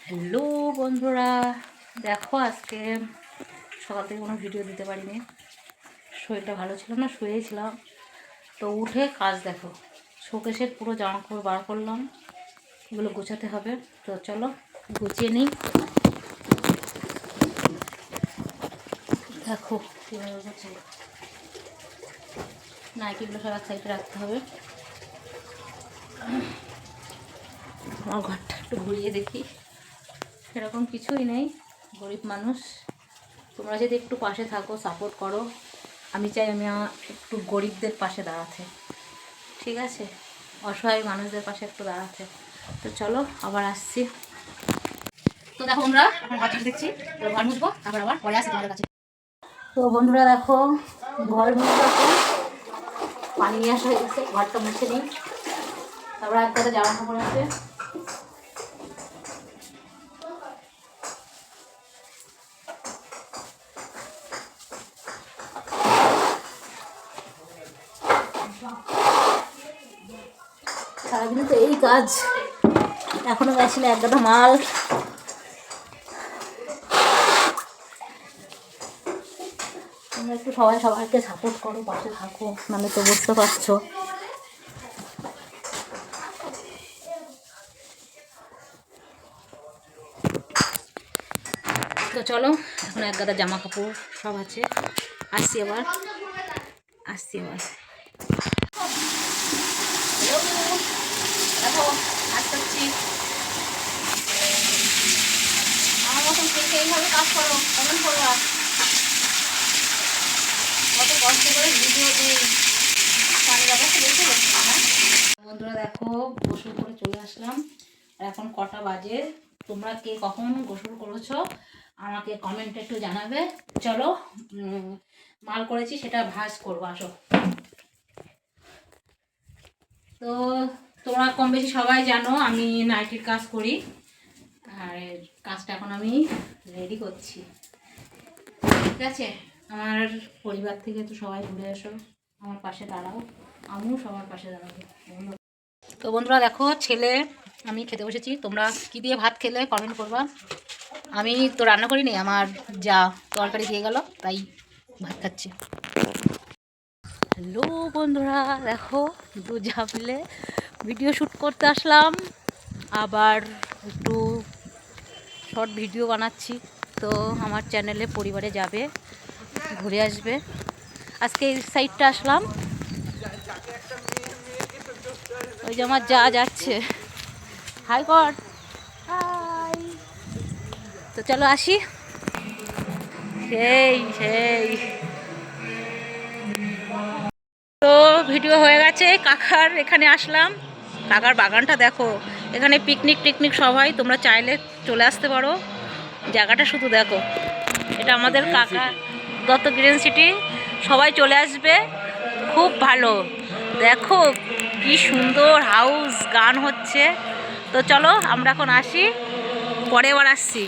Hello বন্ধুরা, দেখো আজকে সকাল থেকে কোনো ভিডিও দিতে পারিনি, শরীরটা ভালো ছিল না, শুয়েছিলাম। তো উঠে কাজ দেখো, শোকেসের পুরো জামা কাপড় বার করলাম, এগুলো গোছাতে হবে। তো চলো গুছিয়ে নিই। দেখো কীভাবে গোছাই, নাইটিগুলো সব এক সাইডে রাখতে হবে। আমার ঘরটা একটু ঘুরিয়ে দেখি, সেরকম কিছুই নেই, গরিব মানুষ। তোমরা যদি একটু পাশে থাকো, সাপোর্ট করো, আমি চাই আমি একটু গরিবদের পাশে দাঁড়াতে, ঠিক আছে, অসহায় মানুষদের পাশে একটু দাঁড়াতে। তো চলো আবার আসছি। তো দেখো আমরা এখন ঘর দেখছি, তো ঘর মুছবো, তারপর আবার পরে আসছি তোমাদের কাছে। তো বন্ধুরা দেখো, ঘর মুছবো, পানি নিয়ে আসা হয়ে গেছে, ঘরটা মুছে নিই। তারপর একটা জামা কাপড় আছে, সারাদিনে তো এই কাজ, এখনো গেছিল এক গাদা মাল। তোমরা একটু সবাইকে সাপোর্ট করো, পাশে থাকো, মানে তো বুঝতে পারছো। তো চলো, এখন এক গাদা জামা কাপড় সব আছে, আসছি আবার। দেখো আসছি, আমার মতন কে এইভাবে কাজ করো, কমেন্ট করবা। কত কষ্ট করে ভিডিও দিই, পানি ব্যাপারটা দেখে বলছি না। বন্ধুরা দেখো, গোসল করে চলে আসলাম। এখন কটা বাজে, তোমরা কে কখন গোসল করেছো আমাকে কমেন্টে একটু জানাবে। চলো মাল করেছি সেটা ভাজ করবো, আসো। তো তোমরা কম বেশি সবাই জানো আমি নাইটির কাজ করি, আর কাজটা এখন আমি রেডি করছি, ঠিক আছে। আমার পরিবার থেকে তো সবাই ঘুরে এসো, আমার পাশে দাঁড়াও, আমিও সবার পাশে দাঁড়াবো। তো বন্ধুরা দেখো, ছেলে আমি খেতে বসেছি। তোমরা কি দিয়ে ভাত খেলে কমেন্ট করবা। আমি তো রান্না করিনি, আমার যা তরকারি দিয়ে গেল, তাই ভাত খাচ্ছি। হ্যালো বন্ধুরা দেখো, দু ঝাপলে ভিডিও শ্যুট করতে আসলাম, আবার একটু শর্ট ভিডিও বানাচ্ছি। তো আমার চ্যানেলে পরিবারে যাবে, ঘুরে আসবে। আজকে এই সাইডটা আসলাম, ওই যে আমার যা যাচ্ছে, হাই কর, হাই। তো চলো আসি। সেই তো ভিডিও হয়ে গেছে, কাকার এখানে আসলাম। কাকার বাগানটা দেখো, এখানে পিকনিক সবাই তোমরা চাইলে চলে আসতে পারো, জায়গাটা শুধু দেখো। এটা আমাদের কাকা দত্ত গ্রিন সিটি, সবাই চলে আসবে, খুব ভালো। দেখো কি সুন্দর হাউস, গান হচ্ছে। তো চলো আমরা এখন আসি, পরে আবার আসছি।